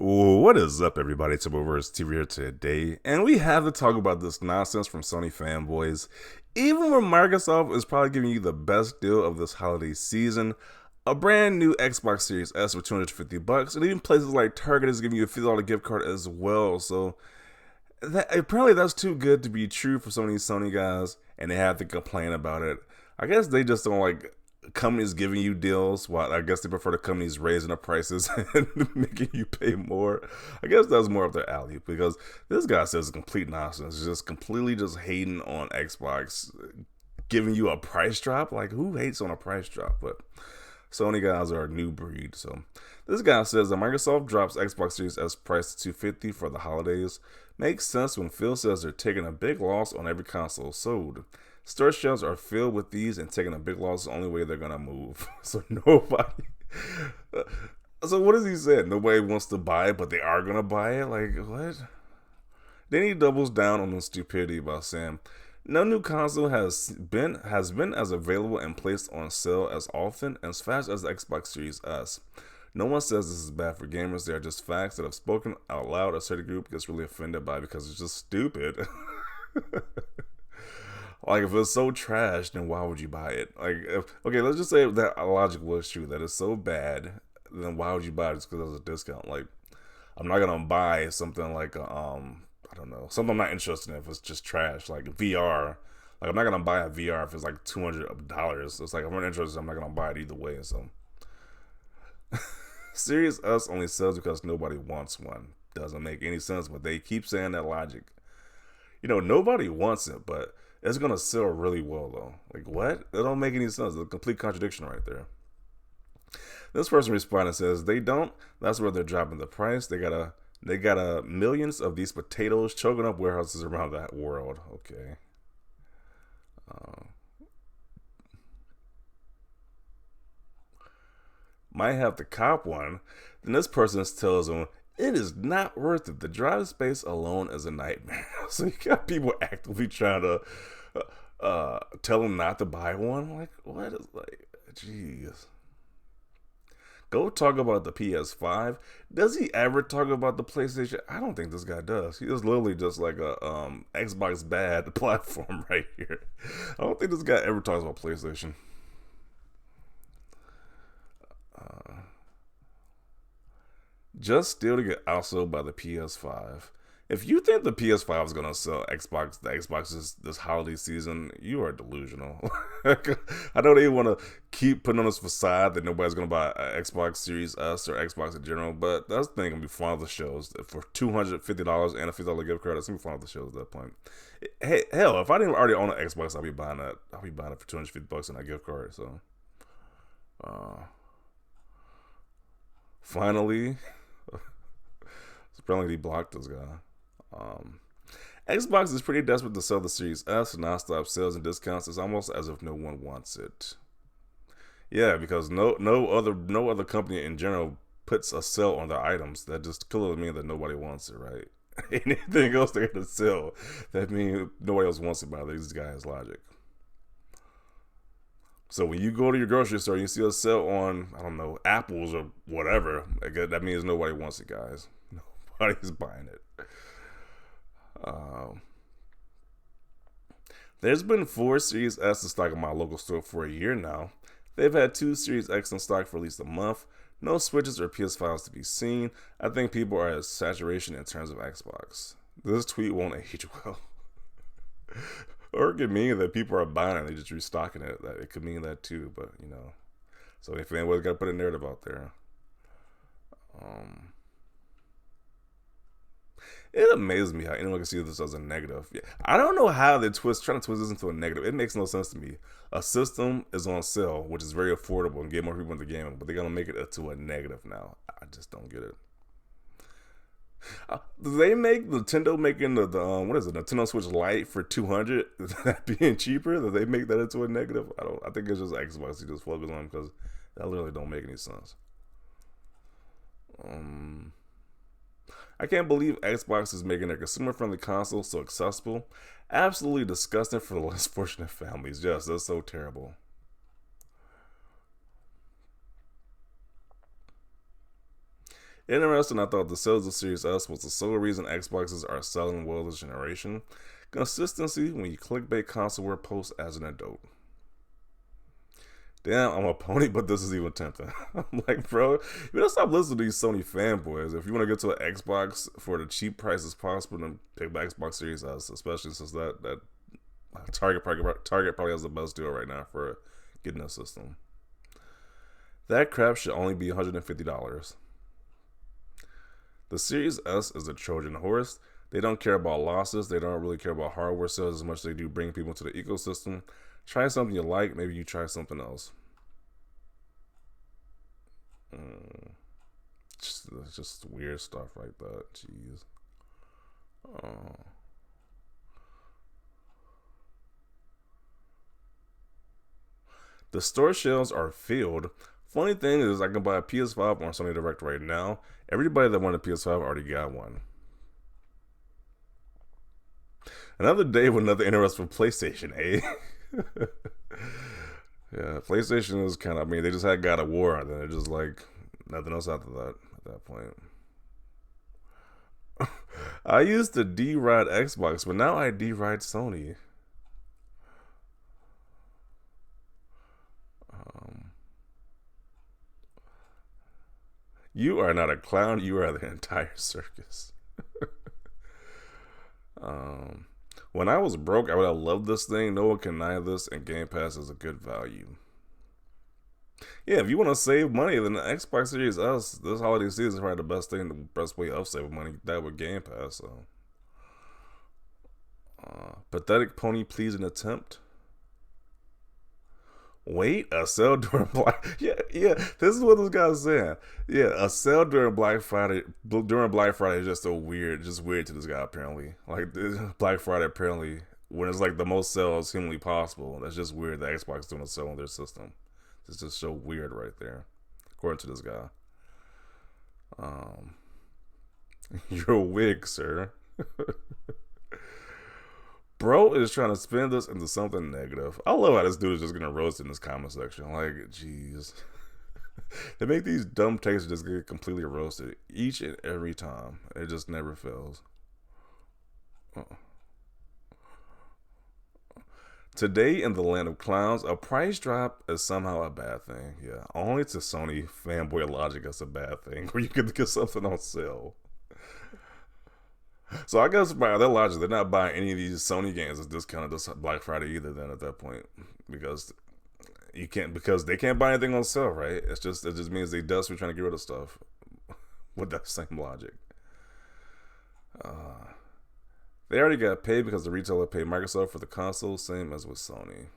What is up, everybody? It's Over's TV here today, and we have to talk about this nonsense from Sony Fanboys. Even when Microsoft is probably giving you the best deal of this holiday season, a brand new Xbox Series S for $250, and even places like Target is giving you a $50 gift card as well. So apparently that's too good to be true for some of these Sony guys, and they have to complain about it. I guess they just don't like companies giving you deals. Well, I guess they prefer the companies raising the prices and making you pay more. I guess that's more up their alley, because this guy says it's complete nonsense. It's just completely just hating on Xbox, giving you a price drop. Like, who hates on a price drop? But Sony guys are a new breed. So this guy says that Microsoft drops Xbox Series S price to $250 for the holidays. Makes sense when Phil says they're taking a big loss on every console sold. Store shelves are filled with these, and taking a big loss is the only way they're gonna move. So nobody. So what does he say? Nobody wants to buy it, but they are gonna buy it. Like, what? Then he doubles down on the stupidity about saying no new console has been as available and placed on sale as often and as fast as the Xbox Series S. No one says this is bad for gamers. They are just facts that have spoken out loud. A certain group gets really offended by it because it's just stupid. Like, if it's so trash, then why would you buy it? Like, okay, let's just say that logic was true, that it's so bad, then why would you buy it just because there's a discount? Like, I'm not gonna buy something like I don't know, something I'm not interested in if it's just trash, like VR. Like, I'm not gonna buy a VR if it's like $200. It's like, if I'm not interested, I'm not gonna buy it either way. So, Series S only sells because nobody wants one. Doesn't make any sense, but they keep saying that logic. Nobody wants it, but it's gonna sell really well though. Like, what? It don't make any sense. It's a complete contradiction right there. This person responded, says they don't. That's where they're dropping the price. They got millions of these potatoes choking up warehouses around that world. Okay. Uh, might have to cop one. Then this person tells them it is not worth it. The drive space alone is a nightmare. So you got people actively trying to tell them not to buy one. Like, what is, like, jeez. Go talk about the PS5. Does he ever talk about the PlayStation? I don't think this guy does. He is literally just like a Xbox bad platform right here. I don't think this guy ever talks about PlayStation. Uh, just still to get outsold by the PS5. If you think the PS5 is gonna sell the Xbox this holiday season, you are delusional. I know they want to keep putting on this facade that nobody's gonna buy an Xbox Series S or Xbox in general, but that's the thing, gonna be fun of the shows for $250 and a $50 gift card. That's gonna be fun of the shows at that point. Hey, hell, if I didn't already own an Xbox, I'll be buying that. I'll be buying it for $250 and that gift card. So, finally, apparently he blocked this guy. Xbox is pretty desperate to sell the Series S. Non-stop sales and discounts. It's almost as if no one wants it. Yeah, because no other company in general puts a sale on their items. That just clearly means that nobody wants it, right? Anything else they're gonna sell, that means nobody else wants it by these guys' logic. So when you go to your grocery store, you see a sale on, I don't know, apples or whatever. That means nobody wants it, guys. Nobody's buying it. There's been 4 Series S in stock in my local store for a year now. They've had 2 Series X in stock for at least a month. No Switches or PS5s to be seen. I think people are at saturation in terms of Xbox. This tweet won't age well. Or it could mean that people are buying it and they just restocking it. It could mean that too, but So if anyone's got to put a narrative out there. It amazes me how anyone can see this as a negative. Yeah, I don't know how they trying to twist this into a negative. It makes no sense to me. A system is on sale, which is very affordable and get more people into gaming, but they're gonna make it into a negative now. I just don't get it. Do they make Nintendo making the what is it, Nintendo Switch Lite for 200? That being cheaper? That they make that into a negative? I think it's just Xbox you just focus on, because that literally don't make any sense. I can't believe Xbox is making their consumer-friendly console so accessible. Absolutely disgusting for the less fortunate families. Yes, that's so terrible. Interesting, I thought the sales of Series S was the sole reason Xboxes are selling well this generation. Consistency when you clickbait consoleware posts as an adult. Damn, I'm a pony, but this is even tempting. I'm like, bro, you gotta stop listening to these Sony fanboys. If you want to get to an Xbox for the cheap price as possible, then pick the Xbox Series S, especially since that Target probably has the best deal right now for getting a system. That crap should only be $150. The Series S is a Trojan horse. They don't care about losses. They don't really care about hardware sales as much as they do bring people to the ecosystem. Try something you like. Maybe you try something else. Just weird stuff like that. Jeez. Oh. The store shelves are filled. Funny thing is, I can buy a PS5 on Sony Direct right now. Everybody that wanted a PS5 already got one. Another day with another interest from PlayStation, eh? Yeah, PlayStation is kind of, I mean, they just had God of War, and then they're just like, nothing else after that, at that point. I used to D-Ride Xbox, but now I D-Ride Sony. You are not a clown, you are the entire circus. When I was broke, I would have loved this thing. No one can deny this, and Game Pass is a good value. Yeah, if you want to save money, then the Xbox Series S this holiday season is probably the best thing, the best way of saving money. That with Game Pass. So, pathetic pony pleasing attempt. Wait, a sale during Black. Yeah. This is what this guy's saying. Yeah, a sale during Black Friday. During Black Friday is just weird to this guy apparently. Like Black Friday apparently, when it's like the most sales humanly possible. That's just weird. The Xbox doing a sale on their system. It's just so weird right there, according to this guy. You're a wig, sir. Bro is trying to spin this into something negative. I love how this dude is just gonna roast in this comment section. Like, jeez. They make these dumb takes just get completely roasted each and every time. It just never fails. Today in the land of clowns, a price drop is somehow a bad thing. Yeah, only to Sony fanboy logic that's a bad thing, where you get something on sale. So I guess by their logic, they're not buying any of these Sony games as discounted this Black Friday either. Then at that point, because they can't buy anything on sale, right? It just means they desperately trying to get rid of stuff with that same logic. They already got paid because the retailer paid Microsoft for the console, same as with Sony.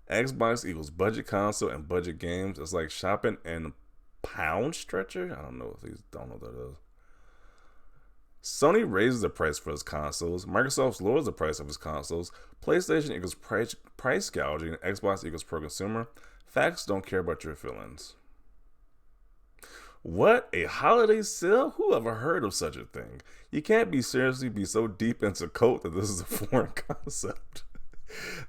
Xbox equals budget console and budget games. It's like shopping and pound stretcher. I don't know if these don't know what that is. Sony raises the price for its consoles. Microsoft lowers the price of its consoles. PlayStation equals price gouging. Xbox equals pro consumer. Facts don't care about your feelings. What? A holiday sale? Who ever heard of such a thing? You can't be so deep into cult that this is a foreign concept.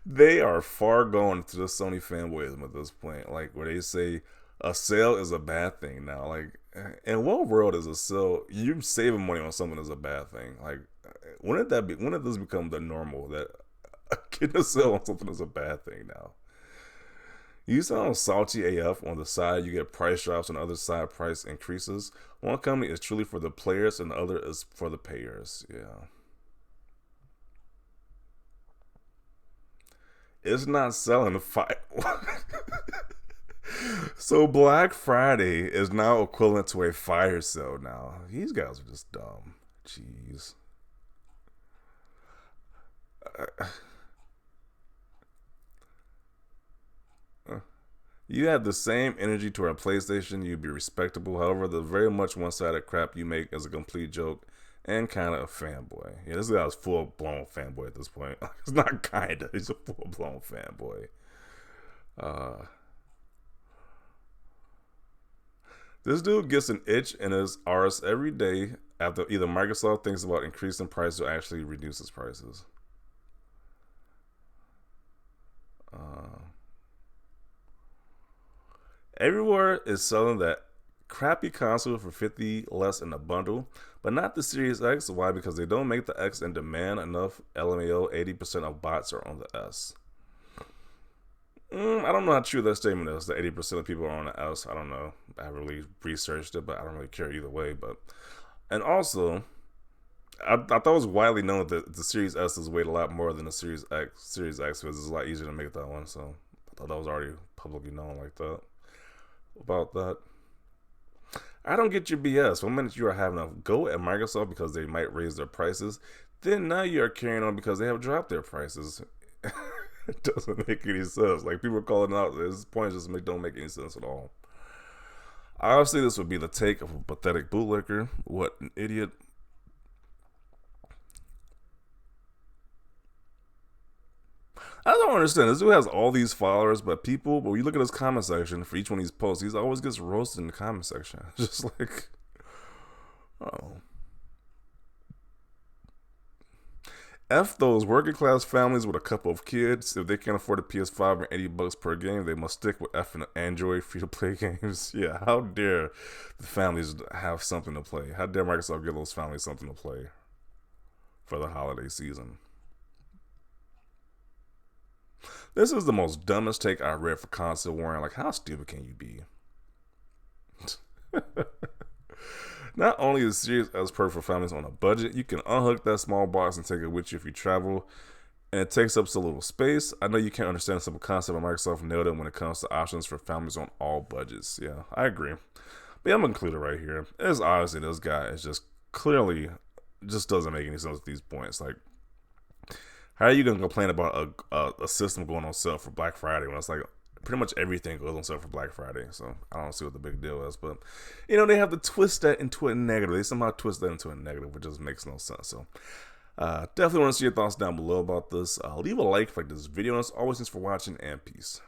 They are far gone to the Sony fanboyism at this point. Like where they say a sale is a bad thing now. Like, in what world is a sale? You saving money on something is a bad thing. Like, when did this become the normal that getting a sale on something is a bad thing now? You sound salty AF on the side. You get price drops on the other side. Price increases. One company is truly for the players, and the other is for the payers. Yeah. It's not selling So Black Friday is now equivalent to a fire sale now. These guys are just dumb. Jeez. You have the same energy toward a PlayStation, you'd be respectable. However, the very much one-sided crap you make is a complete joke and kind of a fanboy. Yeah, this guy's full-blown fanboy at this point. It's not kinda, he's a full-blown fanboy. This dude gets an itch in his arse every day after either Microsoft thinks about increasing prices or actually reduces prices. Everywhere is selling that crappy console for 50 less in a bundle, but not the Series X. Why? Because they don't make the X in demand enough. LMAO, 80% of bots are on the S. I don't know how true that statement is. That 80% of people are on the S. I don't know. I haven't really researched it, but I don't really care either way. But and also, I thought it was widely known that the Series S is weighed a lot more than the Series X. Series X because it's a lot easier to make that one. So I thought that was already publicly known like that. About that, I don't get your BS. One minute you are having a go at Microsoft because they might raise their prices, then now you are carrying on because they have dropped their prices. It doesn't make any sense. Like, people are calling out, this point just don't make any sense at all. Obviously, this would be the take of a pathetic bootlicker. What an idiot. I don't understand. This dude has all these followers, but when you look at his comment section for each one of these posts, he always gets roasted in the comment section. Just like, oh. F those working class families with a couple of kids. If they can't afford a PS5 or $80 per game, they must stick with F and Android free to play games. Yeah, how dare the families have something to play? How dare Microsoft give those families something to play for the holiday season? This is the most dumbest take I read for console warning. Like, how stupid can you be? Not only is Series S perfect for families on a budget, you can unhook that small box and take it with you if you travel, and it takes up so little space. I know you can't understand the simple concept, but Microsoft nailed it when it comes to options for families on all budgets. Yeah, I agree. But yeah, I'm gonna include it right here. It's obviously this guy is just clearly just doesn't make any sense at these points. Like, how are you gonna complain about a system going on sale for Black Friday when it's like pretty much everything goes on sale for Black Friday? So I don't see what the big deal is, but they have to twist that into a negative. They somehow twist that into a negative, which just makes no sense. So definitely want to see your thoughts down below about this. Leave a like for this video. And as always, thanks for watching, and peace.